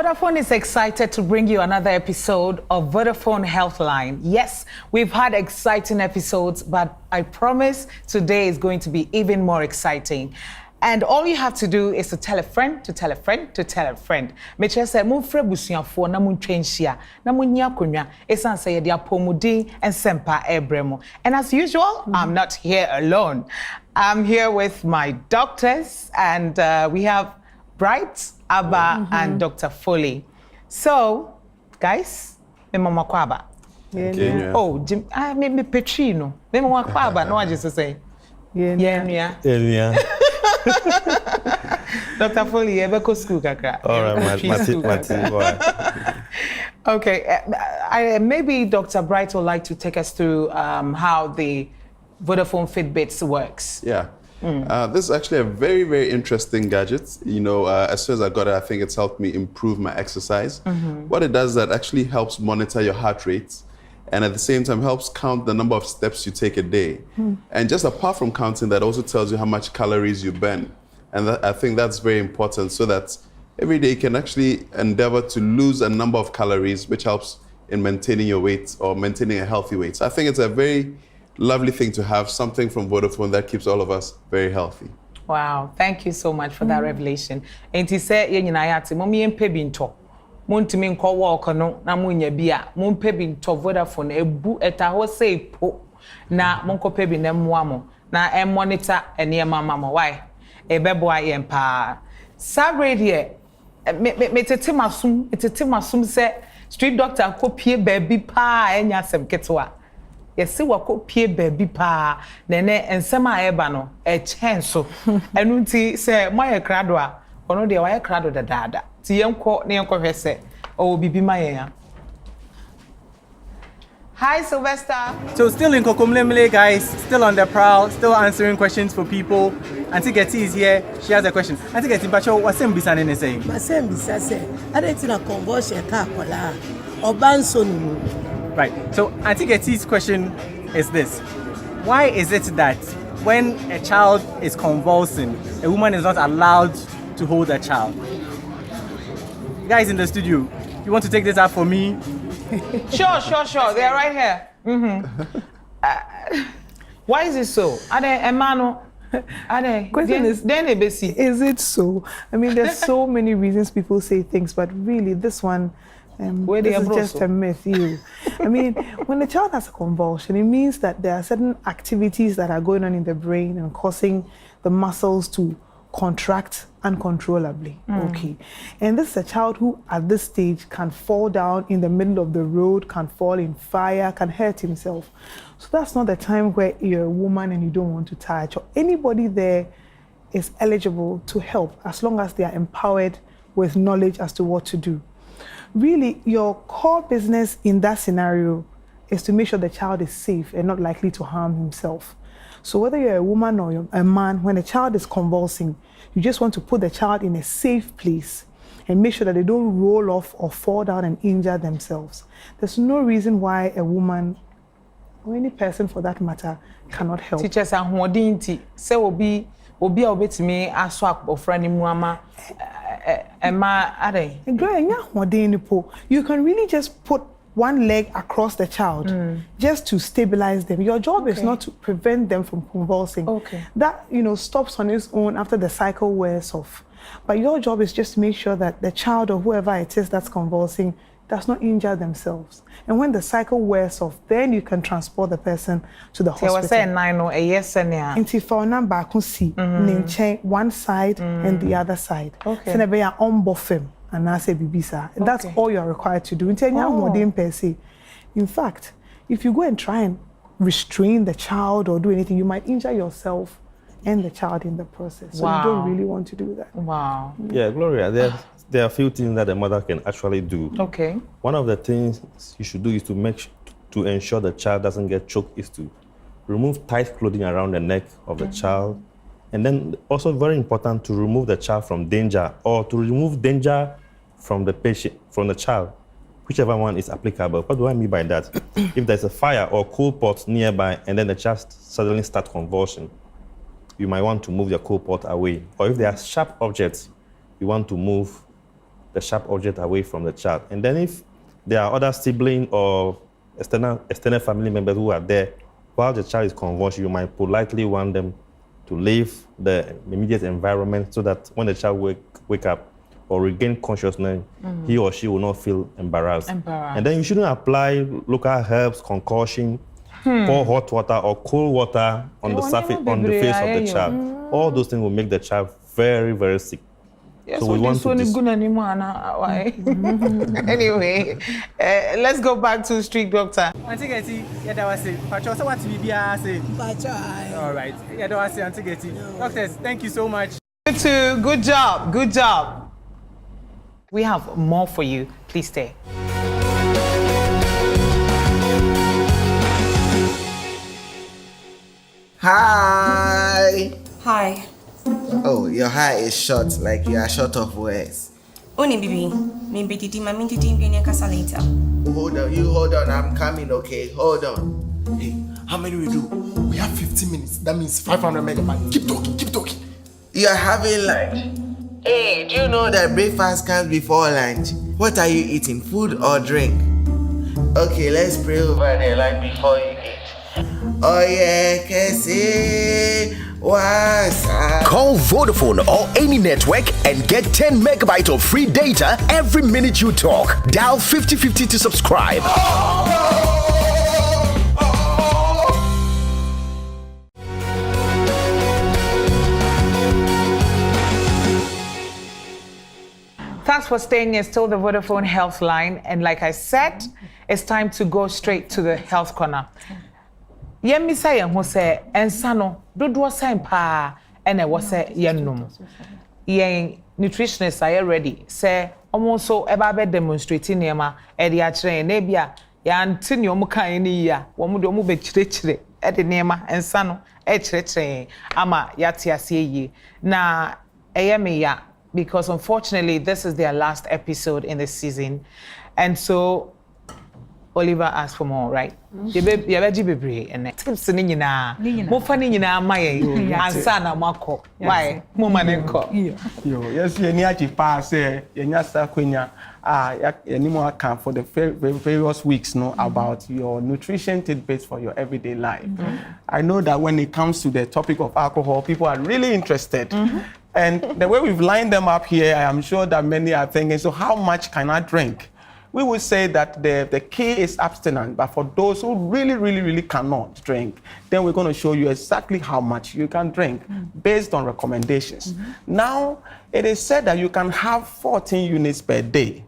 Vodafone is excited to bring you another episode of Vodafone Healthline. Yes, we've had exciting episodes, but I promise today is going to be even more exciting. And all you have to do is to tell a friend, to tell a friend, to tell a friend. Make sure say mun frɛ busuafo na mun twenhyia, na mun nya konwa. Esan say de apomudin and sempa ebremo. And as usual, I'm not here alone. I'm here with my doctors, and we have Bright, Abba, and Dr. Foley. So, guys, me mama kwaba. Yeah. Oh, Jim, me Petrino. Me mama kwaba, no I just say. Yeah. Dr. Foley, you ever go school kakra? All right, Mati. Okay, maybe Dr. Bright would like to take us through how the Vodafone Fitbits works. Yeah. This is actually a very, very interesting gadget. You know, as soon as I got it, I think it's helped me improve my exercise. What it does is that actually helps monitor your heart rate, and at the same time helps count the number of steps you take a day. And just apart from counting, that also tells you how much calories you burn. And I think that's very important, so that every day you can actually endeavor to lose a number of calories, which helps in maintaining your weight or maintaining a healthy weight. So I think it's a very lovely thing to have something from Vodafone that keeps all of us very healthy. Wow, thank you so much for that revelation. And he said, Mommy and Pebinto. Montimi nko walk no na munya bia mon pebi nto Vodafone ebu etaho say po na monko pebi na mmoa mo na e monitor enema mama why e beboa yem pa sabre here me tete masum say street doctor ko pie baby pa enya sem ketwa yesi wako pie baby pa nene ensem a eba no e chen so enu nti say moye krado a ono de waye krado dada ti yenko ne yenko hwese o bibi mayen. Hi Sylvester. So still in Kokomlemle, guys, still on the prowl, still answering questions for people. Auntie Getty is here. She has a question. Auntie Getty, Bacho, what's the Mbisa nene saying? Masem bisa say, I don't think a convulsion ka kola. Obanson. Right. So Auntie Getty's question is this: why is it that when a child is convulsing, a woman is not allowed to hold a child? Guys in the studio, you want to take this out for me? Sure. They're right here. Why is it so? Question is it so? I mean, there's so many reasons people say things, but really, this one, this is just a myth. I mean, when a child has a convulsion, it means that there are certain activities that are going on in the brain and causing the muscles to contract uncontrollably. Okay, and this is a child who at this stage can fall down in the middle of the road, can fall in fire, can hurt himself. So that's not the time where you're a woman and you don't want to touch, or anybody there is eligible to help as long as they are empowered with knowledge as to what to do. Really, your core business in that scenario is to make sure the child is safe and not likely to harm himself. So whether you're a woman or you're a man, when a child is convulsing, you just want to put the child in a safe place and make sure that they don't roll off or fall down and injure themselves. There's no reason why a woman or any person for that matter cannot help. Teachers are hodinti say obi obetimi aswap ofrani muama ema ade. You can really just put one leg across the child just to stabilize them. Your job is not to prevent them from convulsing. That, stops on its own after the cycle wears off. But your job is just to make sure that the child or whoever it is that's convulsing does not injure themselves. And when the cycle wears off, then you can transport the person to the hospital. One side and the other side. And I say Bibisa. And that's all you're required to do. In fact, if you go and try and restrain the child or do anything, you might injure yourself and the child in the process. So you don't really want to do that. Wow. Yeah, Gloria, there are a few things that the mother can actually do. Okay. One of the things you should do is to ensure the child doesn't get choked, is to remove tight clothing around the neck of the child. And then also very important to remove the child from danger, or to remove danger from the patient, from the child, whichever one is applicable. What do I mean by that? If there's a fire or coal pot nearby and then the child suddenly starts convulsion, you might want to move your coal pot away. Or if there are sharp objects, you want to move the sharp object away from the child. And then if there are other siblings or extended family members who are there while the child is convulsing, you might politely want them to leave the immediate environment so that when the child wake up or regain consciousness, he or she will not feel embarrassed. And then you shouldn't apply local herbs, concoction, pour hot water or cold water on the surface, on the face of the child. All those things will make the child very, very sick. Yes, so we want to anyway, let's go back to Street Doctor. All right. Doctors, thank you so much. You too. Good job. Good job. We have more for you. Please stay. Hi. Hi. Oh, your hi is short, like you are short of words. Oni bibi, maybe titi mami titi mbini kasa later. Hold on, I'm coming, okay? Hold on. Hey, how many we do? We have 15 minutes. That means 500 megabytes. Keep talking. You are having lunch. Hey, do you know that breakfast comes before lunch? What are you eating, food or drink? Okay, let's pray over there like before you eat. Oh yeah, Kessie. Call Vodafone or any network and get 10 megabytes of free data every minute you talk. Dial 5050 to subscribe. Thanks for staying. It's still the Vodafone Healthline. And like I said, it's time to go straight to the health corner. Yemi say ho say ensa no dodo sign pa ene wo say yenum yen nutritionist are ready say almost so eba be demonstrating nema e de a kire na bia ya nti ne omu kan ni ya wo mu de omu be kire e de nema ensa no e kire ama ya te ase yi na eyeme ya because unfortunately this is their last episode in this season and so Oliver asked for more, right? Yebeji bebre and tips ni nyina. Mo fa ni nyina amaye. Ansa na mako. Why? Mo manenko. Yo, yes, you need to pass you need to kwenya you need more account for the various weeks about your nutrition tidbits for your everyday life. I know that when it comes to the topic of alcohol, people are really interested. And the way we've lined them up here, I am sure that many are thinking, so how much can I drink? We would say that the key is abstinence, but for those who really cannot drink, then we're going to show you exactly how much you can drink based on recommendations. Now, it is said that you can have 14 units per day,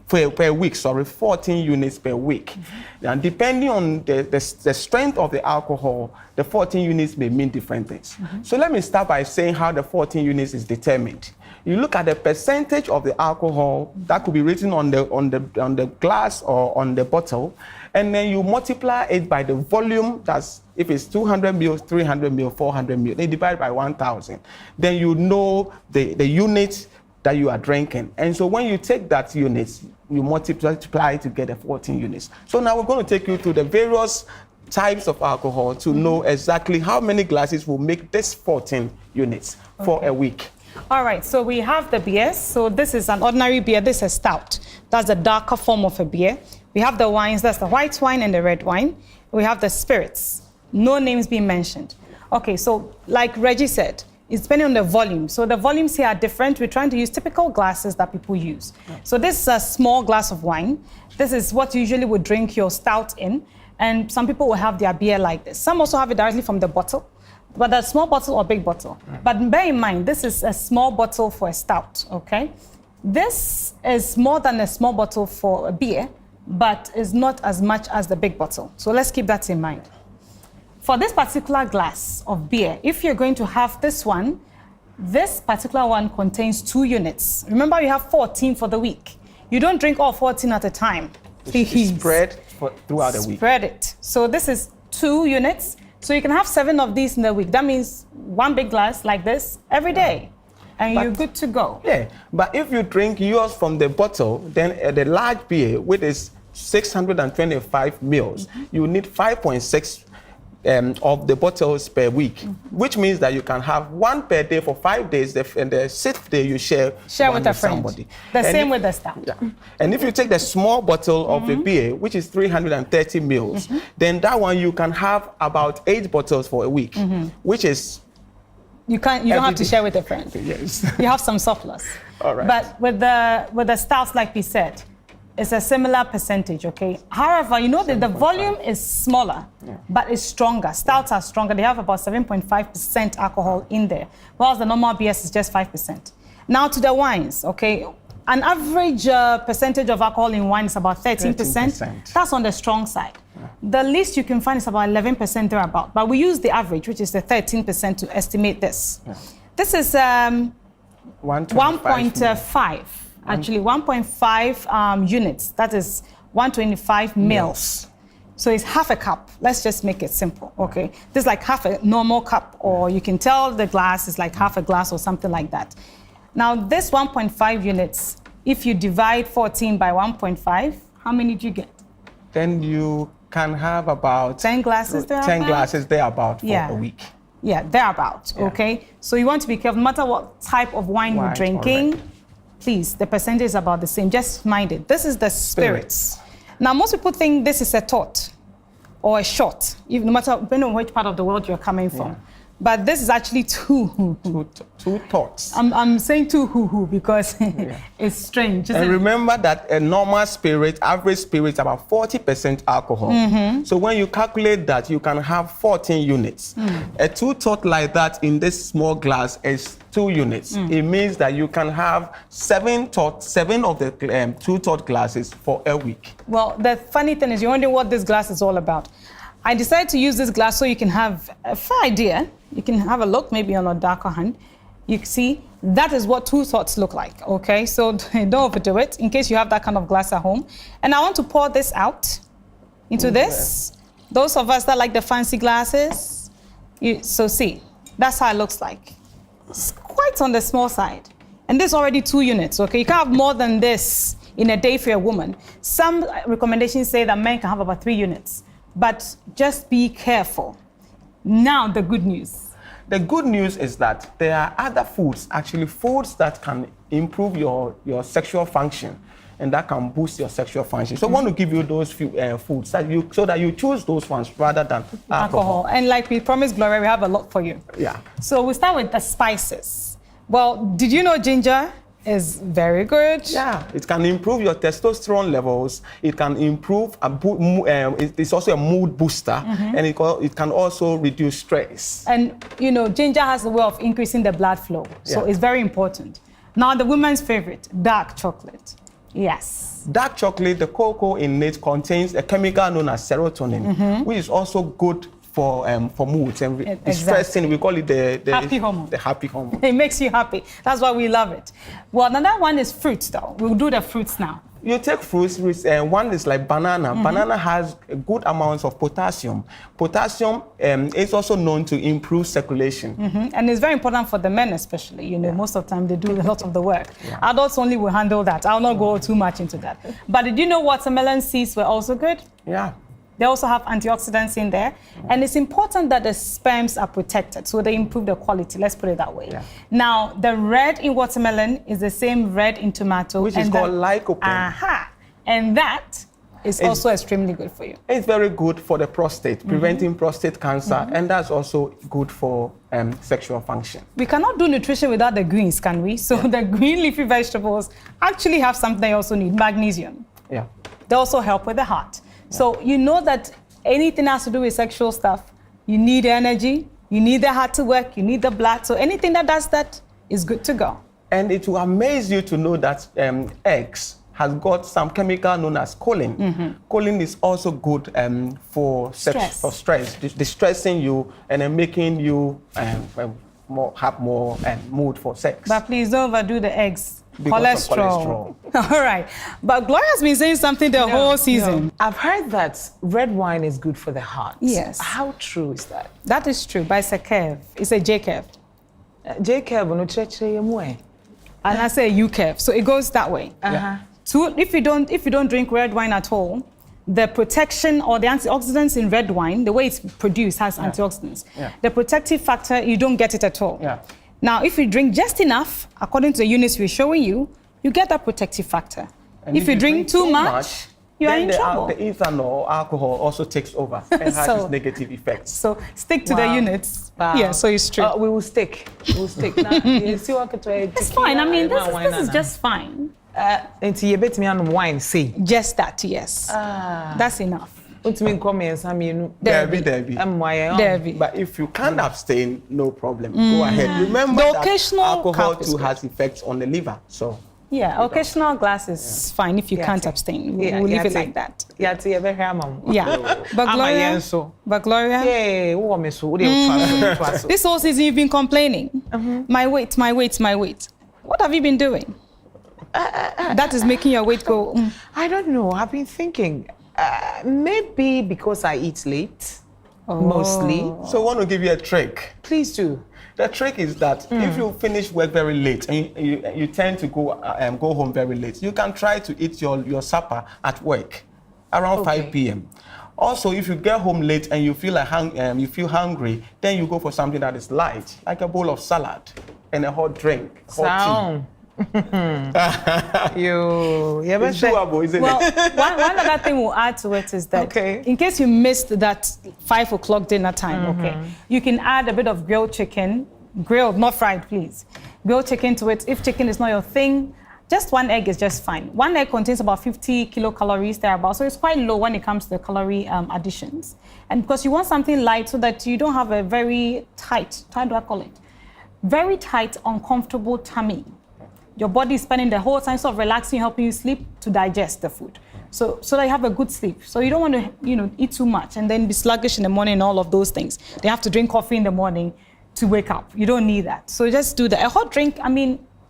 per week, 14 units per week. And depending on the strength of the alcohol, the 14 units may mean different things. So let me start by saying how the 14 units is determined. You look at the percentage of the alcohol that could be written on the glass or on the bottle, and then you multiply it by the volume. That's if it's 200 ml, 300 ml, 400 ml. They divide by 1,000. Then you know the units that you are drinking. And so when you take that units, you multiply to get the 14 units. So now we're going to take you through the various types of alcohol to know exactly how many glasses will make this 14 units for a week. All right, so we have the beers. So this is an ordinary beer. This is stout. That's the darker form of a beer. We have the wines. That's the white wine and the red wine. We have the spirits. No names being mentioned. Okay, so like Reggie said, it's depending on the volume. So the volumes here are different. We're trying to use typical glasses that people use. So this is a small glass of wine. This is what you usually would drink your stout in. And some people will have their beer like this. Some also have it directly from the bottle. But a small bottle or big bottle. But bear in mind, this is a small bottle for a stout, okay? This is more than a small bottle for a beer, but is not as much as the big bottle. So let's keep that in mind. For this particular glass of beer, if you're going to have this particular one contains 2 units. Remember, you have 14 for the week. You don't drink all 14 at a time. It's spread throughout the week. Spread it. So this is 2 units. So you can have 7 of these in the week. That means 1 big glass like this every day. And you're good to go. Yeah, but if you drink yours from the bottle, then the large beer, which is 625 mils, you need 5.6 of the bottles per week, which means that you can have 1 per day for 5 days, and the 6th day you share with a friend. Somebody. The same with the stout. Yeah. And if you take the small bottle of the beer, which is 330 mils, then that one you can have about 8 bottles for a week, which is you don't have to share with a friend. Yes. You have some surplus. All right. But with the stouts, like we said, it's a similar percentage, okay? However, you know that the volume is smaller, but it's stronger. Stouts are stronger. They have about 7.5% alcohol in there, whilst the normal BS is just 5%. Now to the wines, okay? An average percentage of alcohol in wine is about 13%. That's on the strong side. The least you can find is about 11% thereabout. But we use the average, which is the 13%, to estimate this. This is 1.5. Actually, 1.5 units. That is 125 mils. So it's half a cup. Let's just make it simple, okay? This is like half a normal cup, or you can tell the glass is like half a glass or something like that. Now, this 1.5 units, if you divide 14 by 1.5, how many do you get? Then you can have about 10 glasses thereabout. 10 glasses thereabout for a week. Yeah, thereabout, okay? So you want to be careful, no matter what type of wine you're drinking. Please, the percentage is about the same. Just mind it. This is the spirits. Now, most people think this is a tot or a shot, no matter depending on which part of the world you're coming from. But this is actually two tots. I'm saying two because it's strange. And remember that a normal spirit, average spirit, is about 40% alcohol. So when you calculate that, you can have 14 units. A 2 tot like that in this small glass is 2 units. It means that you can have 7 of the 2 tot glasses for a week. Well, the funny thing is, you're wondering what this glass is all about. I decided to use this glass so you can have a fair idea. You can have a look, maybe on a darker hand. You see, that is what 2 tots look like, okay? So don't overdo it, in case you have that kind of glass at home. And I want to pour this out into this. Those of us that like the fancy glasses, so see, that's how it looks like. It's quite on the small side. And this is already 2 units, okay? You can't have more than this in a day for a woman. Some recommendations say that men can have about 3 units. But just be careful. Now, the good news. The good news is that there are other foods, actually foods that can improve your sexual function and that can boost your sexual function. So I want to give you those few foods so that you choose those ones rather than alcohol. And like we promised, Gloria, we have a lot for you. Yeah. So we start with the spices. Well, did you know ginger is very good? Yeah, it can improve your testosterone levels. It can improve, it's also a mood booster, and it can also reduce stress. And, you know, ginger has a way of increasing the blood flow, so it's very important. Now, the woman's favorite, dark chocolate. Yes. Dark chocolate, the cocoa in it contains a chemical known as serotonin, which is also good for moods and distressing. We call it the happy hormone. The happy hormone. It makes you happy. That's why we love it. Well, another one is fruits, though. We'll do the fruits now. You take fruits, one is like banana. Banana has good amounts of potassium. Potassium is also known to improve circulation. And it's very important for the men especially. You know, most of the time they do a lot of the work. Adults only will handle that. I'll not go too much into that. But did you know watermelon seeds were also good? Yeah. They also have antioxidants in there. And it's important that the sperms are protected, so they improve the quality, let's put it that way. Now, the red in watermelon is the same red in tomato. Which is called lycopene. And that is also extremely good for you. It's very good for the prostate, preventing prostate cancer, and that's also good for sexual function. We cannot do nutrition without the greens, can we? So the green leafy vegetables actually have something they also need, magnesium. Yeah. They also help with the heart. So you know that anything has to do with sexual stuff, you need energy, you need the heart to work, you need the blood. So anything that does that is good to go. And it will amaze you to know that eggs has got some chemical known as choline. Choline is also good for stress, distressing you and then making you have more mood for sex. But please don't overdo the eggs. Cholesterol. All right. But Gloria's been saying something the whole season. I've heard that red wine is good for the heart. Yes. How true is that? That is true, but it's a curve. It's a J curve. J curve, no church. And I say U curve. So it goes that way. If you don't drink red wine at all, the protection or the antioxidants in red wine, the way it's produced has antioxidants. Yeah. The protective factor, you don't get it at all. Yeah. Now, if you drink just enough, according to the units we're showing you, you get that protective factor. And if you drink too much, you are in trouble. The ethanol, alcohol also takes over and has its negative effects. So stick to the units. Wow. Yeah, so it's true. We will stick. We will stick. It's fine. I mean, this is just fine. Until you bet me on wine, see. Just that, yes. That's enough. Derby. But if you can't abstain, no problem. Go ahead. Remember that alcohol too has effects on the liver. So yeah, occasional glass is fine if you can't abstain. We'll leave it like that. Yeah. But Gloria. This whole season you've been complaining. My weight. What have you been doing? That is making your weight go. I don't know. I've been thinking. Maybe because I eat late, mostly. So I want to give you a trick. Please do. The trick is that if you finish work very late and you tend to go home very late, you can try to eat your supper at work around 5 p.m. Also, if you get home late and you feel hungry, then you go for something that is light, like a bowl of salad and a hot drink. Hot tea. It's doable, isn't it? One other thing we'll add to it is that in case you missed that 5 o'clock dinner time, you can add a bit of grilled chicken, not fried, please. Grilled chicken to it. If chicken is not your thing, just 1 egg is just fine. 1 egg contains about 50 kilocalories thereabouts, so it's quite low when it comes to the calorie additions. And because you want something light so that you don't have a very tight, how do I call it? Very tight, uncomfortable tummy. Your body is spending the whole time sort of relaxing, helping you sleep to digest the food. So that you have a good sleep. So you don't want to, eat too much and then be sluggish in the morning and all of those things. They have to drink coffee in the morning to wake up. You don't need that. So just do that. A hot drink,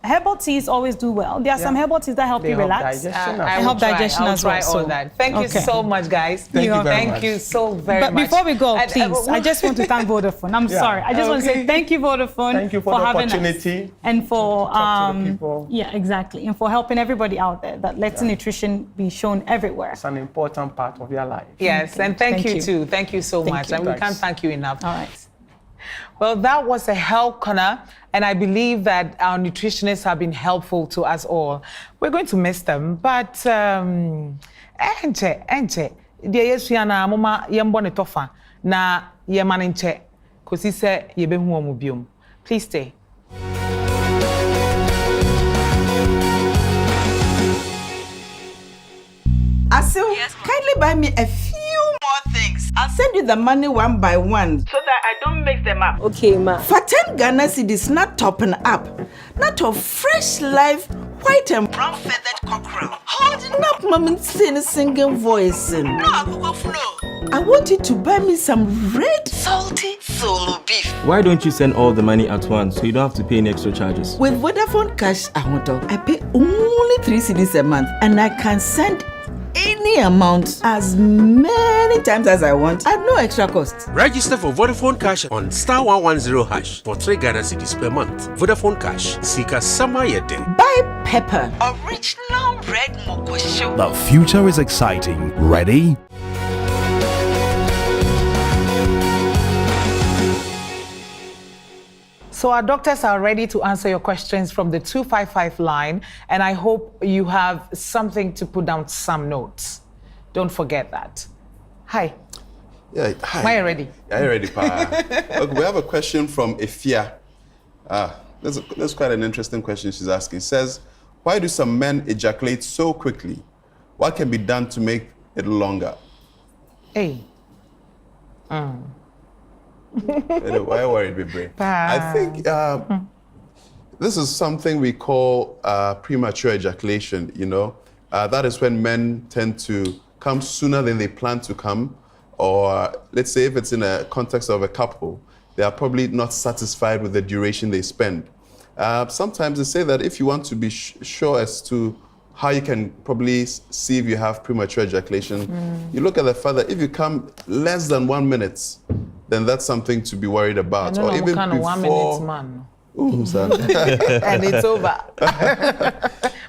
herbal teas always do well. There are some herbal teas that help you relax. Help digestion as well. All that. Thank you so much, guys. Thank you very much. Thank you so very much. But before we go, please, I just want to thank Vodafone. I'm sorry. I just want to say thank you, Vodafone. Thank you for the having opportunity. Us. And for talk to the people. Yeah, exactly. And for helping everybody out there that letting nutrition be shown everywhere. It's an important part of your life. Yes, and thank you too. Thank you so much. And we can't thank you enough. All right. Well, that was a health corner, and I believe that our nutritionists have been helpful to us all. We're going to miss them, but enche, dear Yesuana, mama yembone tofa na yemanenche, kosi se yebehu omubium. Please stay. Asil, kindly buy me a few more things. I'll send you the money one by one so that I don't mix them up. Okay, ma. For 10 Ghana cedis, not topping up. Not of fresh life, white and brown feathered cockerel. Holding up, mom, singing voice. No, I want you to buy me some red, salty solo beef. Why don't you send all the money at once so you don't have to pay any extra charges? With Vodafone Cash, I pay only 3 cedis a month, and I can send any amount as many times as I want at no extra cost. Register for Vodafone Cash on *110# for 3 Ghana cedis per month. Vodafone Cash, Sika Sama Yede. Buy pepper, original red mokosho. The future is exciting. Ready? So our doctors are ready to answer your questions from the 255 line, and I hope you have something to put down some notes. Don't forget that. Hi. Yeah, hi. Am I ready? Yeah, you're ready, Pa. Okay, we have a question from Ifia. That's quite an interesting question she's asking. It says, why do some men ejaculate so quickly? What can be done to make it longer? Hey. Why worried with brain? I think this is something we call premature ejaculation, that is when men tend to come sooner than they plan to come, or let's say if it's in a context of a couple, they are probably not satisfied with the duration they spend. Sometimes they say that if you want to be sure as to how you can probably see if you have premature ejaculation, you look at the father, if you come less than 1 minute, then that's something to be worried about. Or even kind of before 1 minute man. Ooh, and it's over.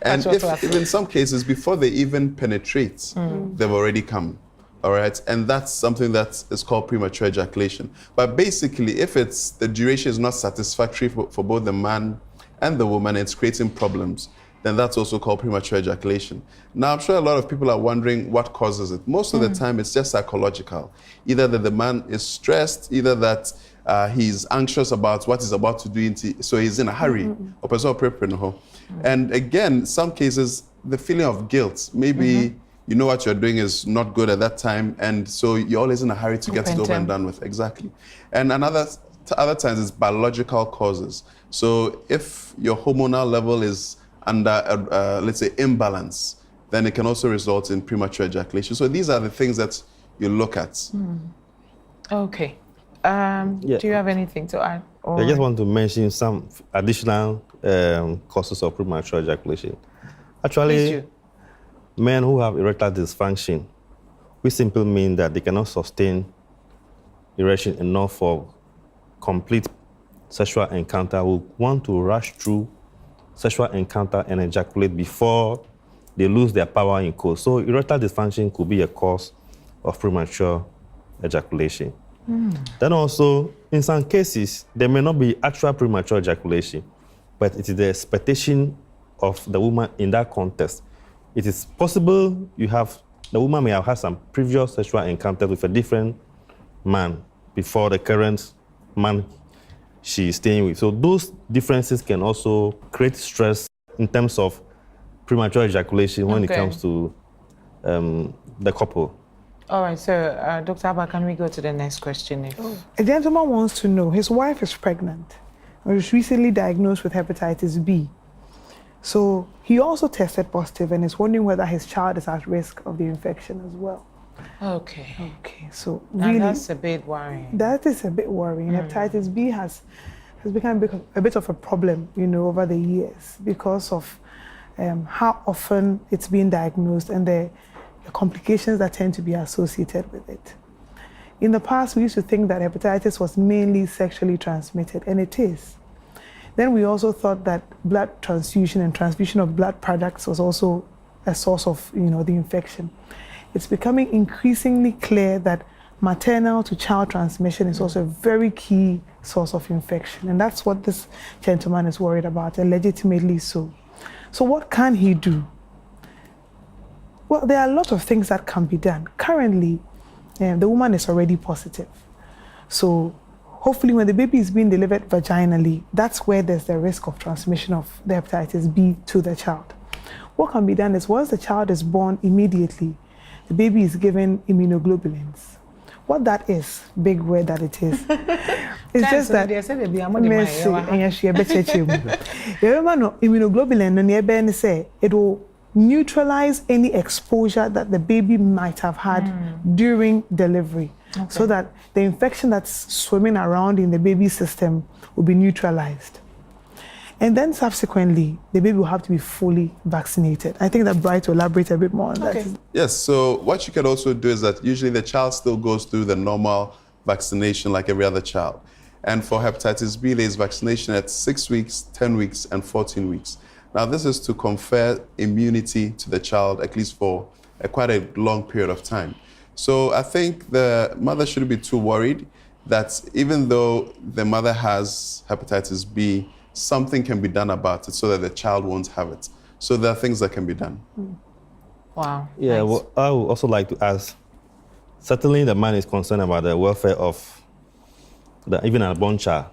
And if in some cases, before they even penetrate, they've already come. All right, and that's something that is called premature ejaculation. But basically, if the duration is not satisfactory for both the man and the woman, it's creating problems, then that's also called premature ejaculation. Now, I'm sure a lot of people are wondering what causes it. Most of the time, it's just psychological. Either that the man is stressed, either that he's anxious about what he's about to do, so he's in a hurry. And again, some cases, the feeling of guilt, maybe you know what you're doing is not good at that time, and so you're always in a hurry to get it over and done with. Exactly. And other times it's biological causes. So if your hormonal level is under, let's say, imbalance, then it can also result in premature ejaculation. So these are the things that you look at. Okay. Do you have anything to add? I just want to mention some additional causes of premature ejaculation. Actually, men who have erectile dysfunction, we simply mean that they cannot sustain erection enough for complete sexual encounter, will want to rush through sexual encounter and ejaculate before they lose their power in course. So erectile dysfunction could be a cause of premature ejaculation. Then also, in some cases, there may not be actual premature ejaculation, but it is the expectation of the woman in that context. It is possible the woman may have had some previous sexual encounter with a different man before the current man she is staying with. So those differences can also create stress in terms of premature ejaculation when it comes to the couple. All right, so Dr. Abba, can we go to the next question? A gentleman wants to know, his wife is pregnant and was recently diagnosed with hepatitis B. So he also tested positive and is wondering whether his child is at risk of the infection as well. Okay. So really, that's a bit worrying. That is a bit worrying. Hepatitis B has become a bit of a problem, over the years because of how often it's being diagnosed and the complications that tend to be associated with it. In the past, we used to think that hepatitis was mainly sexually transmitted, and it is. Then we also thought that blood transfusion and transfusion of blood products was also a source of, the infection. It's becoming increasingly clear that maternal to child transmission is also a very key source of infection, and that's what this gentleman is worried about, and legitimately so. So what can he do? Well, there are a lot of things that can be done. Currently, the woman is already positive. So hopefully when the baby is being delivered vaginally, that's where there's the risk of transmission of the hepatitis B to the child. What can be done is once the child is born, immediately, the baby is given immunoglobulins. What that is, big word that it is, it's just that immunoglobulin it will neutralize any exposure that the baby might have had during delivery, so that the infection that's swimming around in the baby's system will be neutralized. And then subsequently, the baby will have to be fully vaccinated. I think that Bright will elaborate a bit more on that. Yes, so what you can also do is that usually the child still goes through the normal vaccination like every other child. And for hepatitis B, there's vaccination at 6 weeks, 10 weeks, and 14 weeks. Now, this is to confer immunity to the child, at least for quite a long period of time. So I think the mother shouldn't be too worried that even though the mother has hepatitis B, something can be done about it so that the child won't have it. So there are things that can be done. Wow. Yeah, nice. Well, I would also like to ask, certainly the man is concerned about the welfare of even a unborn child.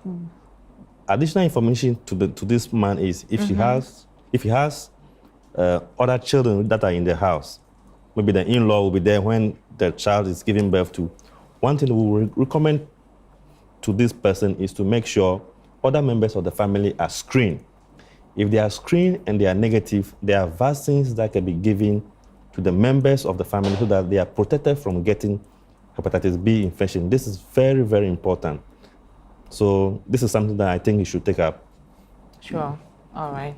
Additional information to this man is if he has other children that are in the house, maybe the in-law will be there when the child is giving birth to. One thing we will recommend to this person is to make sure other members of the family are screened. If they are screened and they are negative, there are vaccines that can be given to the members of the family so that they are protected from getting hepatitis B infection. This is very, very important. So this is something that I think you should take up. Sure. All right.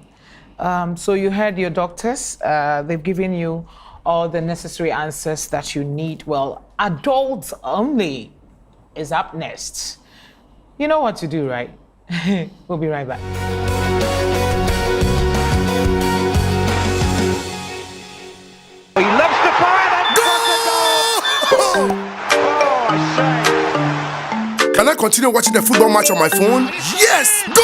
So you heard your doctors. They've given you all the necessary answers that you need. Well, adults only is up next. You know what to do, right? We'll be right back. continue watching the football match on my phone? Yes! Go!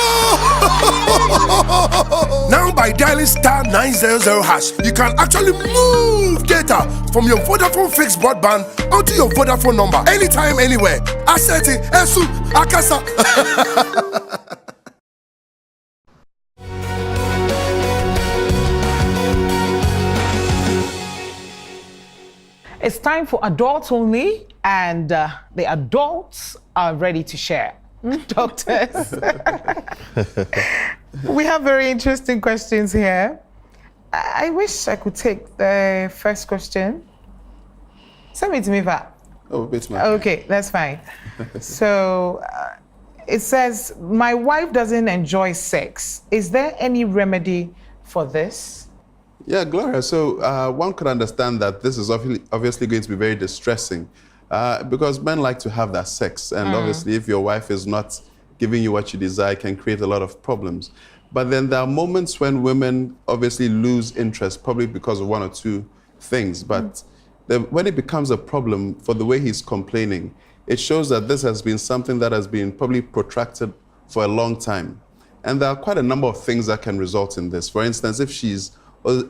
Now by dialing *900# you can actually move data from your Vodafone fixed broadband onto your Vodafone number anytime, anywhere. Aseti, Esu, Akasa. It's time for adults only, and the adults are ready to share. Doctors. We have very interesting questions here. I wish I could take the first question. Send it to me, Va. Oh, it's my Okay, that's fine. So it says, my wife doesn't enjoy sex. Is there any remedy for this? Yeah, Gloria. So one could understand that this is obviously going to be very distressing because men like to have that sex. And obviously, if your wife is not giving you what you desire, it can create a lot of problems. But then there are moments when women obviously lose interest, probably because of one or two things. But when it becomes a problem for the way he's complaining, it shows that this has been something that has been probably protracted for a long time. And there are quite a number of things that can result in this. For instance, if she's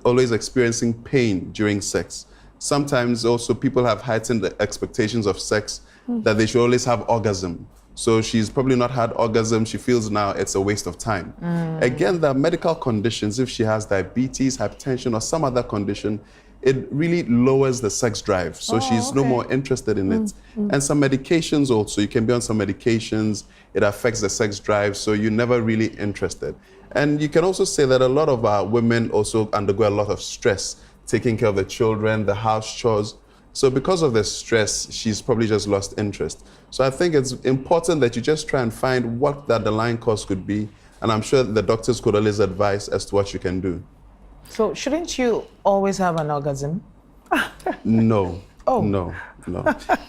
always experiencing pain during sex. Sometimes also people have heightened expectations of sex that they should always have orgasm. So she's probably not had orgasm. She feels now it's a waste of time. Again, there are medical conditions. If she has diabetes, hypertension, or some other condition, it really lowers the sex drive. So she's no more interested in it. And some medications also, you can be on some medications, it affects the sex drive, so you're never really interested. And you can also say that a lot of our women also undergo a lot of stress, taking care of the children, the house chores. So because of the stress, she's probably just lost interest. So I think it's important that you just try and find what the underlying cause could be. And I'm sure the doctors could always advise as to what you can do. So shouldn't you always have an orgasm? No. Oh. No.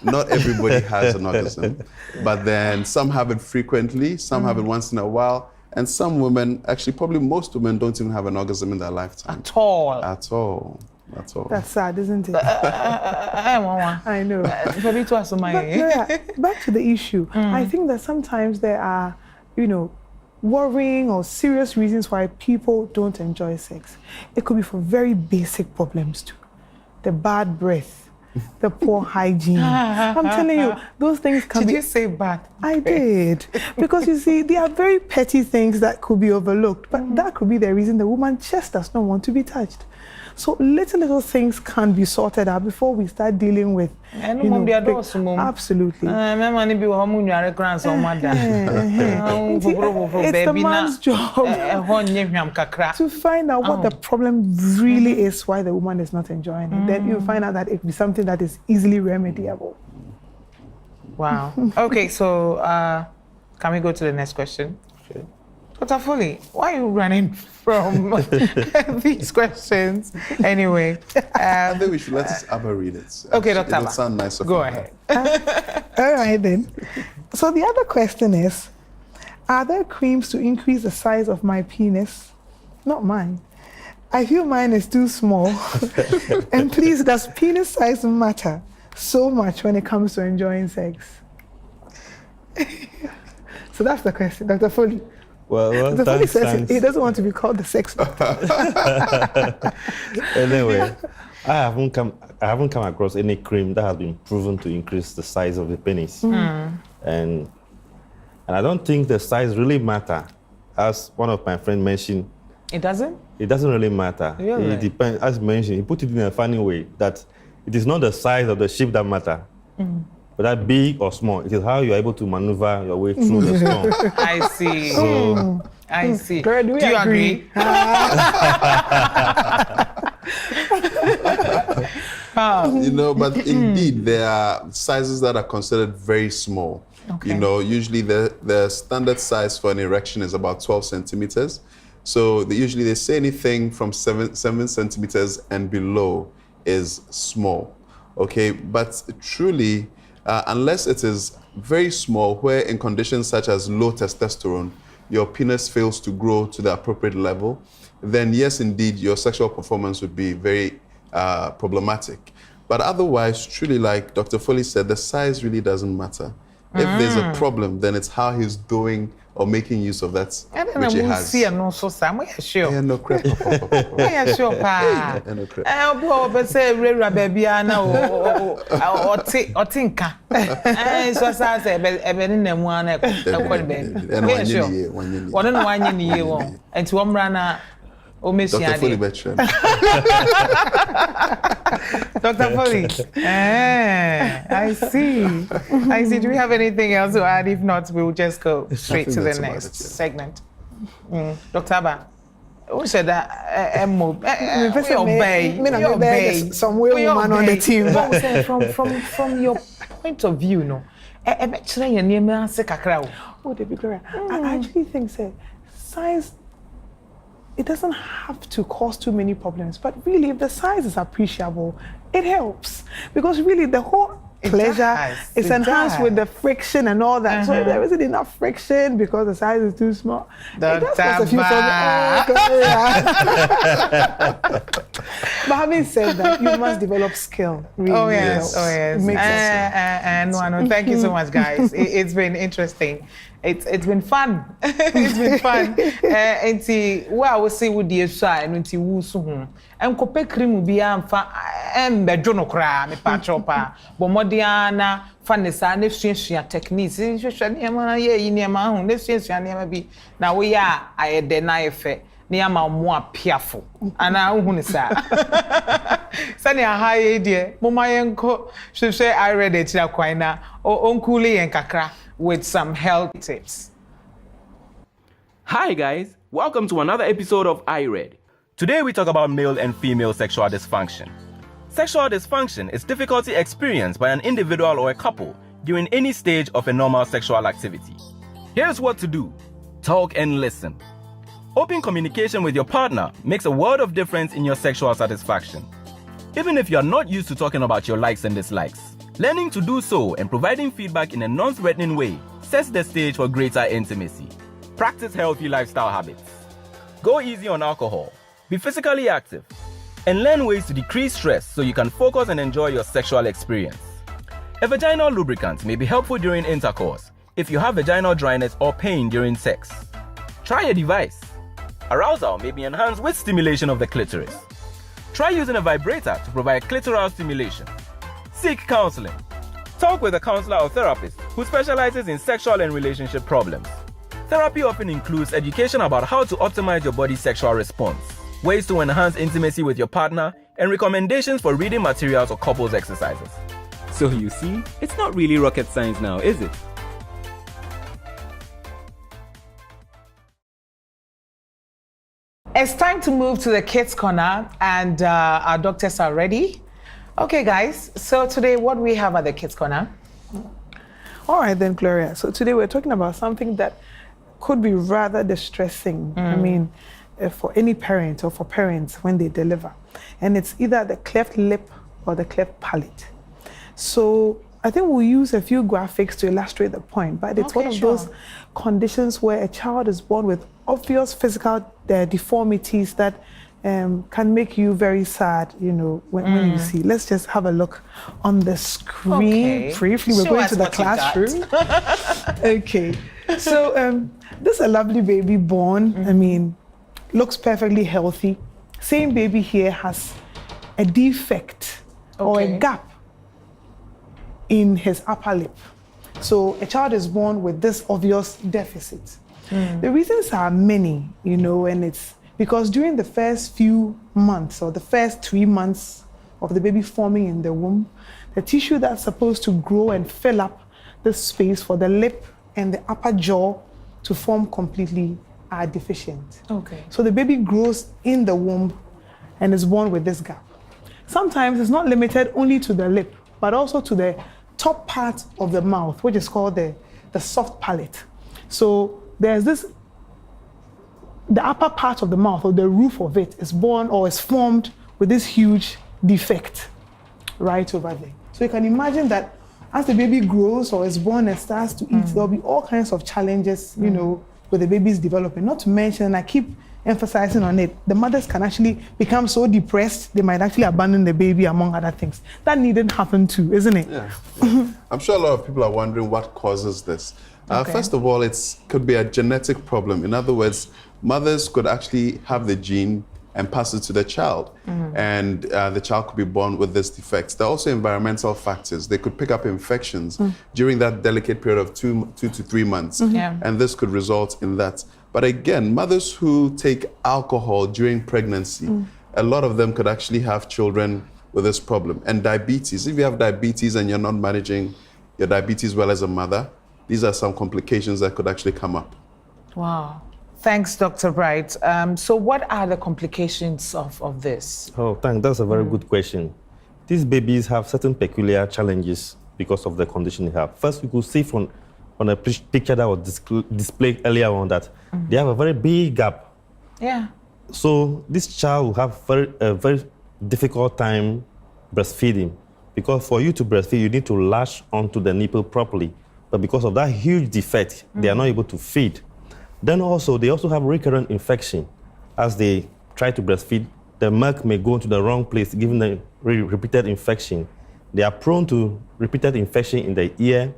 Not everybody has an orgasm. But then some have it frequently, some have it once in a while. And some women, actually probably most women, don't even have an orgasm in their lifetime. At all. At all. At all. That's sad, isn't it? I know. But back to the issue. I think that sometimes there are, worrying or serious reasons why people don't enjoy sex. It could be for very basic problems too. The bad breath, the poor hygiene. I'm telling you, those things can be... Did you say bad? I did. Because you see, there are very petty things that could be overlooked, but that could be the reason the woman just does not want to be touched. So little things can be sorted out before we start dealing with, absolutely. It's the man's job to find out what the problem really is, why the woman is not enjoying it. Then you'll find out that it be something that is easily remediable. Wow. Okay, so can we go to the next question? Okay. Dr. Foley, why are you running from these questions? Anyway. I think we should let Abba read it. Okay, Dr. It'll sound nicer. Go ahead. All right, then. So the other question is, are there creams to increase the size of my penis? Not mine. I feel mine is too small. And please, does penis size matter so much when it comes to enjoying sex? So that's the question, Dr. Foley. Well, the Foley says he doesn't want to be called the sex doctor. Anyway, I haven't come across any cream that has been proven to increase the size of the penis. And I don't think the size really matter. As one of my friends mentioned, it doesn't? It doesn't really matter. Really? It depends, as mentioned, he put it in a funny way, that it is not the size of the ship that matter. Whether big or small, it is how you are able to maneuver your way through the storm. I see. So, I see. Girl, do you agree? But indeed, there are sizes that are considered very small. Okay. Usually the standard size for an erection is about 12 centimeters. So usually they say anything from 7 centimeters and below is small. Okay, but truly, unless it is very small, where in conditions such as low testosterone, your penis fails to grow to the appropriate level, then yes, indeed, your sexual performance would be very problematic. But otherwise, truly, like Dr. Foley said, the size really doesn't matter. If there's a problem, then it's how he's doing or making use of that which he has. See, no, so Sam, we are sure. Yeah, no crap. We are sure, pa. No crap. But say, Rera baby, or tinka. So I say, in them one, and 1 year. One year, and to Omrana. Dr. Foley Bertrand. Dr. Foley. I see. I see. Do we have anything else to add? If not, we'll just go straight to the next segment. Dr. Abba, who said that? We obey. Some woman on the team. From your point of view, no. Oh, Debbie Gloria, I actually think science, it doesn't have to cause too many problems, but really if the size is appreciable, it helps. Because really the whole pleasure is enhanced with the friction and all that. So if there isn't enough friction because the size is too small, it does cause a few problems. But having said that, you must develop skill. Really. Oh yes. No, thank you so much, guys. It's been interesting. It's been fun. It's been fun. Enti wa we say with the shy enti wu so ho. Enkope cream bi amfa embedo no kra me pa chopa. Bo modia na fa ne sa ne suasua techniques. Hwehwe ne ma ye yi ne ma ho ne suasua ne ma bi. Na we ya ayede na efe. Ne ama mo apiafo. Ana hu ne sa. Sani aha ye de mo ma yenko hwehwe I read it na kwan na onkuli yen kakra with some health tips. Hi guys, welcome to another episode of iRead. Today we talk about male and female sexual dysfunction. Sexual dysfunction is difficulty experienced by an individual or a couple during any stage of a normal sexual activity. Here's what to do. Talk and listen. Open communication with your partner makes a world of difference in your sexual satisfaction. Even if you are not used to talking about your likes and dislikes, learning to do so and providing feedback in a non-threatening way sets the stage for greater intimacy. Practice healthy lifestyle habits. Go easy on alcohol. Be physically active. And learn ways to decrease stress so you can focus and enjoy your sexual experience. A vaginal lubricant may be helpful during intercourse if you have vaginal dryness or pain during sex. Try a device. Arousal may be enhanced with stimulation of the clitoris. Try using a vibrator to provide clitoral stimulation. Seek counseling. Talk with a counselor or therapist who specializes in sexual and relationship problems. Therapy often includes education about how to optimize your body's sexual response, ways to enhance intimacy with your partner, and recommendations for reading materials or couples exercises. So you see, it's not really rocket science now, is it? It's time to move to the kids corner, and our doctors are ready. Okay, guys, so today what we have at the kids corner? All right then, Gloria. So today we're talking about something that could be rather distressing. I mean, for any parent or for parents when they deliver. And it's either the cleft lip or the cleft palate. So I think we'll use a few graphics to illustrate the point, but it's one of those conditions where a child is born with obvious physical deformities that can make you very sad, you know, when you see. Let's just have a look on the screen briefly. We're going to the classroom. Okay. So this is a lovely baby born. I mean, looks perfectly healthy. Same baby here has a defect or a gap in his upper lip. So a child is born with this obvious deficit. The reasons are many, you know, and it's because during the first few months or the first 3 months of the baby forming in the womb, the tissue that's supposed to grow and fill up the space for the lip and the upper jaw to form completely are deficient. Okay. So the baby grows in the womb and is born with this gap. Sometimes it's not limited only to the lip, but also to the top part of the mouth, which is called the soft palate. So there's this, the upper part of the mouth or the roof of it is born or is formed with this huge defect right over there. So you can imagine that as the baby grows or is born and starts to eat, there'll be all kinds of challenges, you know, with the baby's development. Not to mention, I keep emphasizing on it, the mothers can actually become so depressed, they might actually abandon the baby, among other things. That needn't happen too, isn't it? Yeah. I'm sure a lot of people are wondering what causes this. Okay. First of all, it could be a genetic problem. In other words, mothers could actually have the gene and pass it to the child. And the child could be born with this defect. There are also environmental factors. They could pick up infections during that delicate period of 2 to 3 months. And this could result in that. But again, mothers who take alcohol during pregnancy, a lot of them could actually have children with this problem. And diabetes, if you have diabetes and you're not managing your diabetes well as a mother, these are some complications that could actually come up. Wow. Thanks, Dr. Bright. So what are the complications of this? Oh, thanks. That's a very good question. These babies have certain peculiar challenges because of the condition they have. First, we could see from on a picture that was displayed earlier on that they have a very big gap. Yeah. So this child will have a very difficult time breastfeeding, because for you to breastfeed, you need to latch onto the nipple properly. But because of that huge defect, they are not able to feed. Then also, they also have recurrent infection. As they try to breastfeed, the milk may go into the wrong place, giving them repeated infection. They are prone to repeated infection in the ear.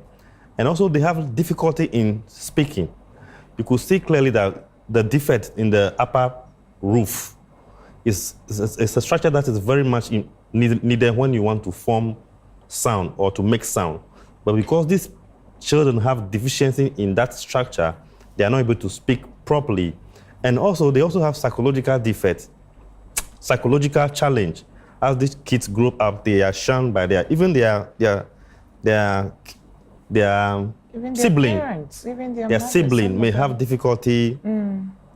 And also, they have difficulty in speaking. You could see clearly that the defect in the upper roof is a structure that is very much needed when you want to form sound or to make sound. But because these children have deficiency in that structure, they are not able to speak properly. And also, they also have psychological defects, psychological challenge. As these kids grow up, they are shunned by their sibling. Parents, even their sibling may have difficulty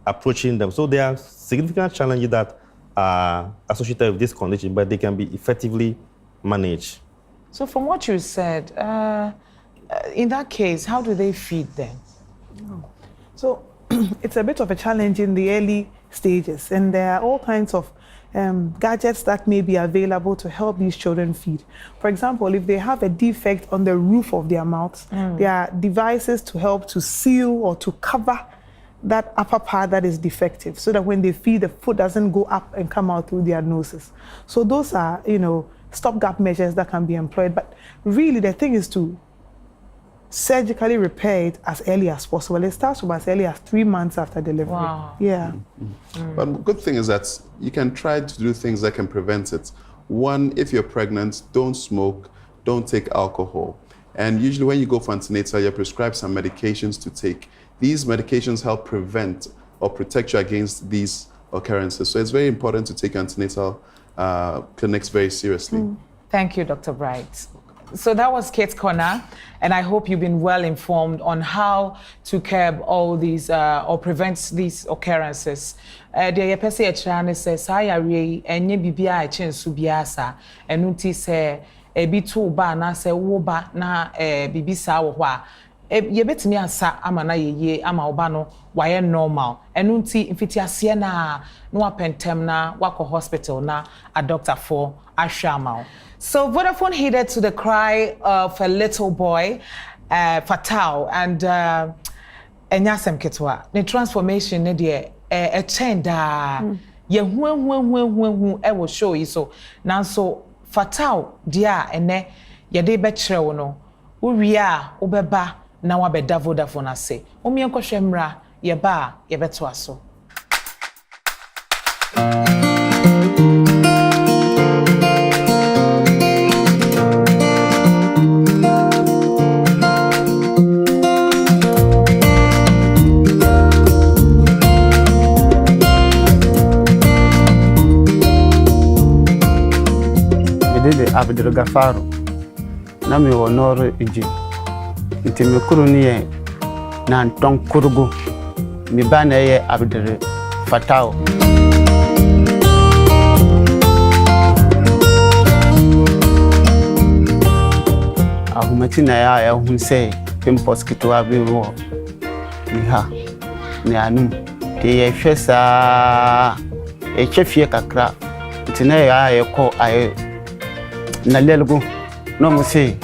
approaching them. So there are significant challenges that are associated with this condition, but they can be effectively managed. So from what you said, in that case, how do they feed them? So it's a bit of a challenge in the early stages, and there are all kinds of gadgets that may be available to help these children feed. For example, if they have a defect on the roof of their mouths, there are devices to help to seal or to cover that upper part that is defective, so that when they feed, the food doesn't go up and come out through their noses. So those are, stopgap measures that can be employed. But really, the thing is to surgically repair it as early as possible. It starts from as early as 3 months after delivery. Wow. Yeah. But the good thing is that you can try to do things that can prevent it. One, if you're pregnant, don't smoke, don't take alcohol. And usually when you go for antenatal, you're prescribed some medications to take. These medications help prevent or protect you against these occurrences. So it's very important to take antenatal clinics very seriously. Thank you, Dr. Bright. So that was Kate's Corner, and I hope you've been well informed on how to curb all these or prevent these occurrences. The person here says, "I agree. Enye bibia echensu biasa. Enuti say ebi to ba na say wo ba na bibi sa wo ho a ye betimi asa ama na ye ama oba no waye normal. Enuti mfiti ase na wapentem na wako hospital na a doctor for ashama." So Vodafone heeded to the cry of a little boy, Fatal, and Enyasem Ketwa. The transformation, a change ye hu I will show you. So now so Fatal dia ene ye de betre no uria ubeba na wabeda Vodafone ase. Omi enkohwe mra ye ba ye beto aso. Abdul Gafaru na mi wo noro iji nti mi kuru ni ye na nton kurugu mi ba na ye Abdul Fatao ahumati na ya hun se pimpos kitwa bi wo mi ha ni anu te ye hwesa e chefie kakra nti na ya ye ko aye na lelgo no mo say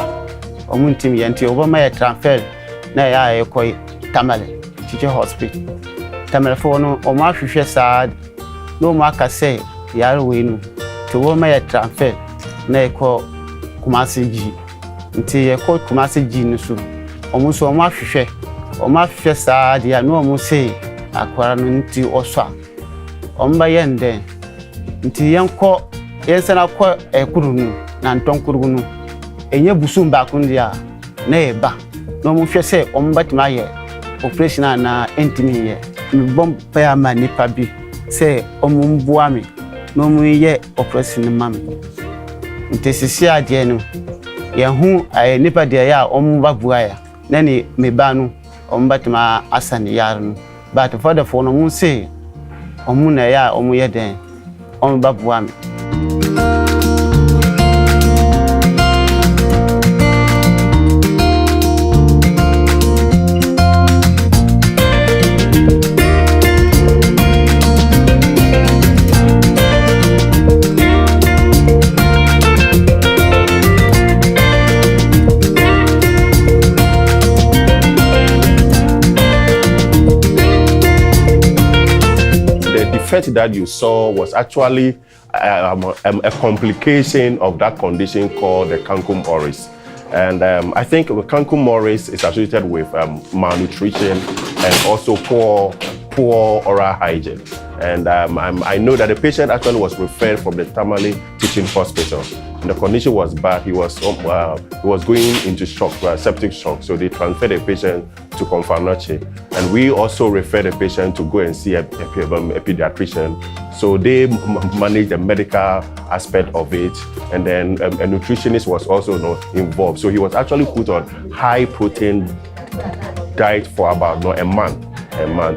omuntim yanti obama ya transfer na ya ekoi Tamale teacher hospital Tamale for no o ma hwehwe sad no ma ka say yare we no to obama ya transfer na eko Kumasi ji nti ye ko Kumasi G no so omo so omo ahwehwe saa dia no omo say akwara no nti oswa omba yende nti yenko yensana ko ekuru no na ntonkuru no enye busum ba kun dia na eba no omo hwe say omo batima ye operation na entimi ye mi bom pa ya ma nipa bi say omo mboa mi no omo ye operation ma mi nti sisi ade no ye hu nipa dia ya omo ba bua ya na ni me ba no omo batima asane yar no but for the phone omo say omo na ya omo ye den omo ba bua mi. Effect that you saw was actually a complication of that condition called the cancrum oris. And I think cancrum oris is associated with malnutrition and also poor oral hygiene. And I know that the patient actually was referred from the Tamale Teaching Hospital. And the condition was bad. He was going into shock, septic shock. So they transferred the patient to Confanoche. And we also referred the patient to go and see a pediatrician. So they managed the medical aspect of it. And then a nutritionist was also involved. So he was actually put on high protein diet for about a month.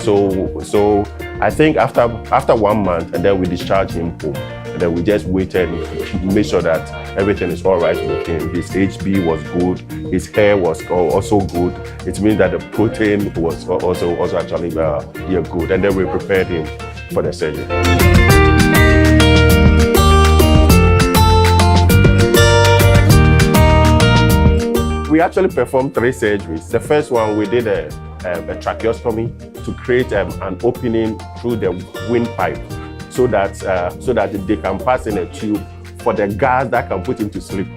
So I think after 1 month, and then we discharged him home. And then we just waited and made sure that everything is all right with him. His HB was good, his hair was also good. It means that the protein was also actually good. And then we prepared him for the surgery. We actually performed 3 surgeries. The first one, we did a tracheostomy to create an opening through the windpipe so that they can pass in a tube for the gas that can put him to sleep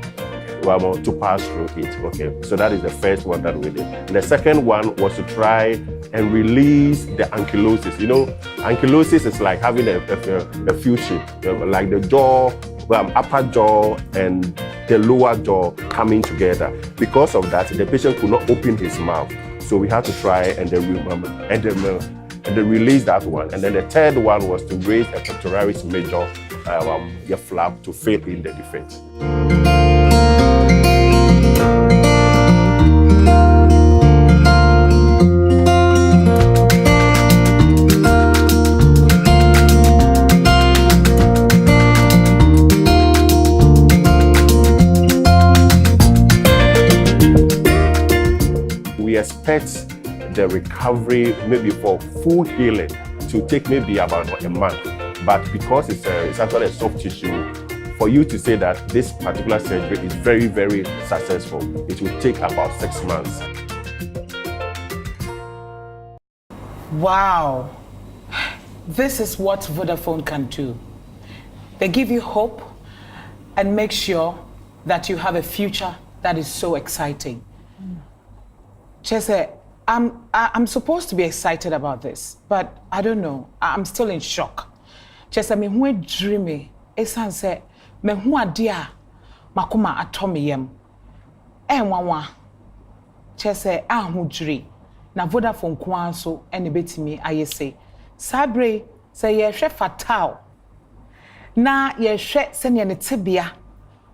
to pass through it. Okay, so that is the first one that we did. And the second one was to try and release the ankylosis. You know, ankylosis is like having a fusion, like the jaw, upper jaw and the lower jaw coming together. Because of that, the patient could not open his mouth. So we had to try and then release that one. And then the third one was to raise a pectoralis major flap to fill in the defect. We expect the recovery maybe for full healing to take maybe about a month. But because it's actually a soft tissue, for you to say that this particular surgery is very, very successful, it will take about 6 months. Wow. This is what Vodafone can do. They give you hope and make sure that you have a future that is so exciting. Chese, I'm supposed to be excited about this, but I don't know. I'm still in shock. Chese, me hu dreamy. Esan se me hu adia makoma atomiyem. Nwanwa. Chese ahu dri. Na Vodafone kwa so ene betimi ayese. Sabre se ye hwe fatal. Na ye hwe se ne ne tebea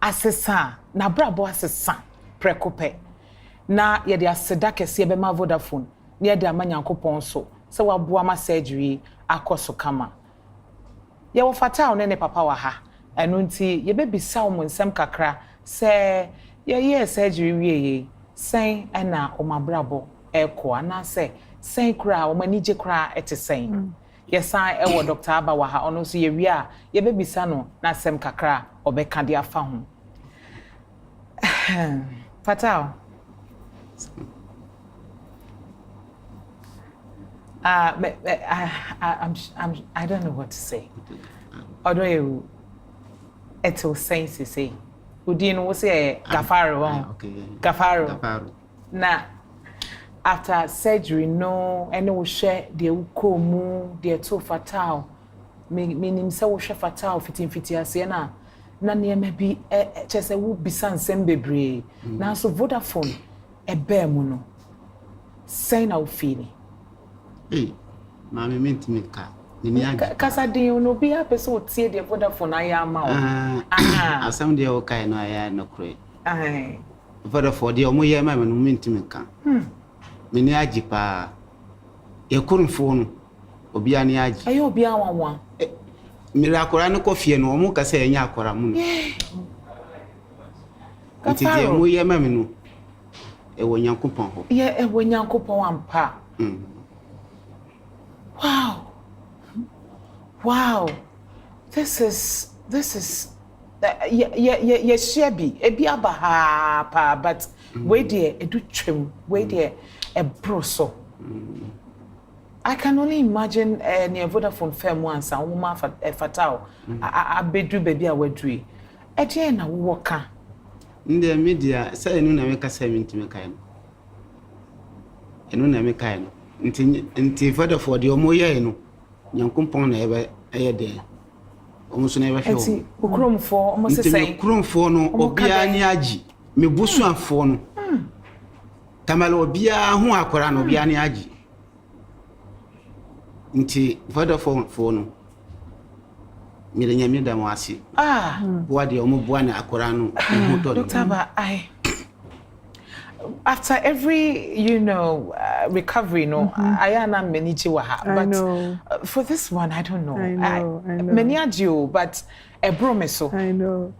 asesa na brabo asesa prekope. Na ye de aseda kese be ma Vodafone na ye de amanyankopon so se waboa ma surgery akoso kama ye wo fatal ne papa wa ha enu nti ye be bisa wo nsem kakra se ye surgery wieye sen na o mabrabo eko ana se sen kra o manije kra etesen ye san e wo Dr. Aba wa ha ono so ye wi a ye be bisa no na sem kakra obeka de afa ho fatal. I don't know what to say. Although it will sense to say, Udin was say Gafaro. Okay. Gafaro. Na after surgery no any will share the ukomu the too fatal. Meaning say we share fatal 15 asiana. Na niema bi chese wo bisan sem bebre. Na so Vodafone ebe mu no. Say na wo feel. Hey, mama me ka. Kasa din no bi a person tie the Vodafone aya ma o. Asam de o kai no aya no kure. Vodafone de o mo ye ma me no mentimi ka. Me ni agi pa. E kurunfo no obi ani agi. Ayo obi anwanwa. Mirakora no kofie no mo ka se enya akora mu no. Nti de mo ye ma me no e wo Nyankopon ho. Ye e wo Nyankopon ampa. Wow. This is shebi ebi abaha pa but we there edu twem we there e broso. I can only imagine near Vodafone firm once and woman fatal abedu baby a wedri. E dey na wo ka. Nde media say enu na meka say mentime kai no. Enu na meka no. Nti Vodafone de omo ye no. Nyankopon na ebe de. Omo so na ebe hwe. Nti okromfo omo se say. Okromfo no obia ni agi. Me busuafo no. Kamala obia ho akora no obia ni agi. Nti Vodafone no. Mire nyame da mo ase. Boa de omo boa na akora no. Dr. Ba, after every, recovery, I am many but for this one, I don't know. I know. Many are due, but a bromeso. I know.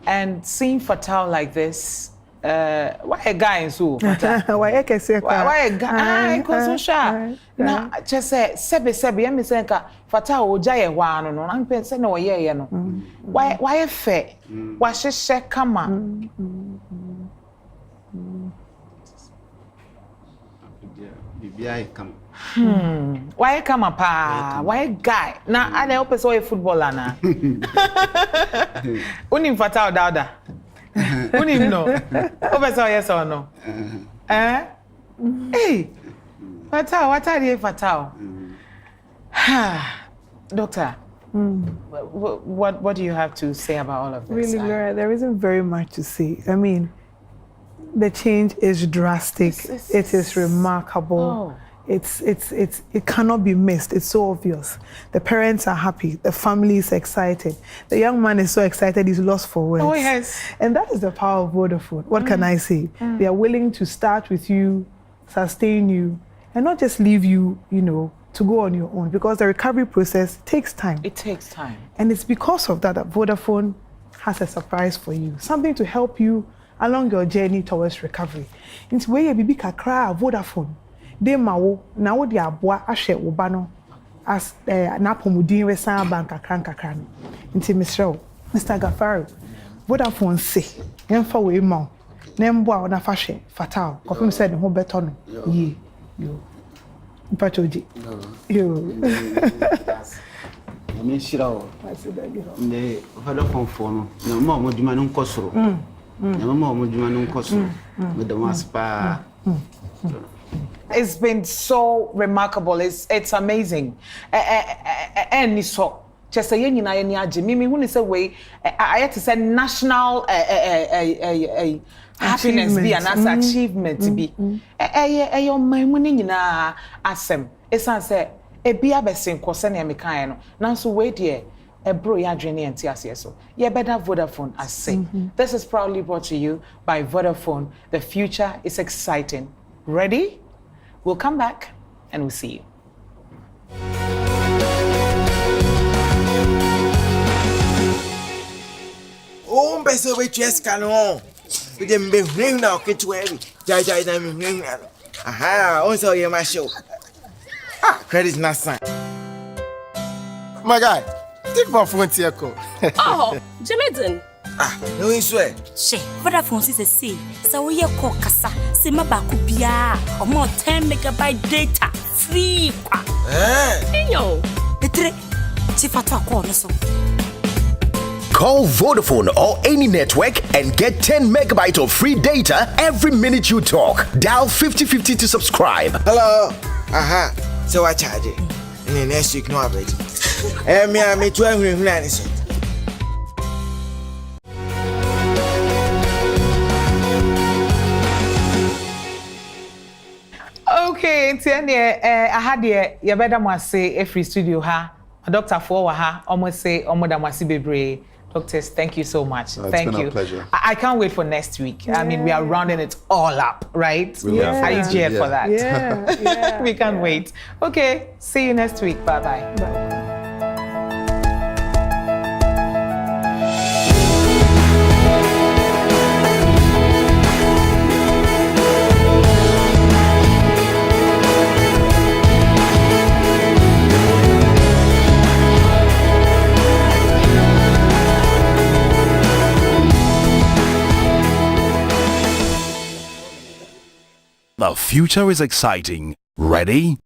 And seeing fatal like this, why a guy in so? Why a guy? Because so now, just say, Sebi, I'm saying, fatal, Jaya, one, no, I'm pensing, no, yeah, no. Why a fair? Why she come on? Why come up? Why guy? Now I help us a footballer na. Unim fatal dauda. Unim no. Opeso yes or no? Hey, fatal. What are you fatal? Doctor. What do you have to say about all of this? Really, Gloria, there isn't very much to say. I mean, the change is drastic. It is remarkable. It cannot be missed. It's so obvious. The parents are happy. The family is excited. The young man is so excited he's lost for words. Oh yes. And that is the power of Vodafone. What can I say? They are willing to start with you, sustain you, and not just leave you, to go on your own, because the recovery process takes time. It takes time. And it's because of that Vodafone has a surprise for you, something to help you along your journey towards recovery. It's where you be kakra Vodafone. De mawo na wo de aboa ahwe wo ba no as na pomudin we san bank kakra no. Nti Mr. Gafaro, Vodafone say emfa we ma na mboa na fa hwe fatal. Kofim said ho beto no. Ye. Yo. Mpachoji. Yo. Me shirawo. Ne Vodafone phone no ma mo djuma no nkosoro. It's been so remarkable. It's amazing. And so just say you na ni age. Me who say way I had to say national happiness be an achievement be. Your my money nyina asem. Esan say e bia besin kwose na me kan no. Nanso we there bro ya adwene enti ase so. Ye better Vodafone as say. This is proudly brought to you by Vodafone. The future is exciting. Ready? We'll come back and we'll see you. Oh, beso we just canon. We didn't be ring now, get to him. Jai ring. Aha, also you my show. Credit's not signed. My guy, take my phone to your call. Oh, Jamaican. No swear. She, Vodafone is a C. So we are called Casa. Sima Bakubia. Or more 10 megabyte data. Free. Yo. The trick. Chifata corner so. Call Vodafone or any network and get 10 megabytes of free data every minute you talk. Dial 5050 to subscribe. Hello. Aha. So I charge it. And then next week, no update. Me 200. Okay, tiene I had the yabeda mo say every studio ha. Doctor for ha almost say omoda mo si bebre. Doctors, thank you so much. Thank been you. A pleasure. I can't wait for next week. I mean, we are rounding it all up, right? Yeah. Are you cheered for that? Yeah. We can't wait. Okay, see you next week. Bye-bye. Bye. The future is exciting. Ready?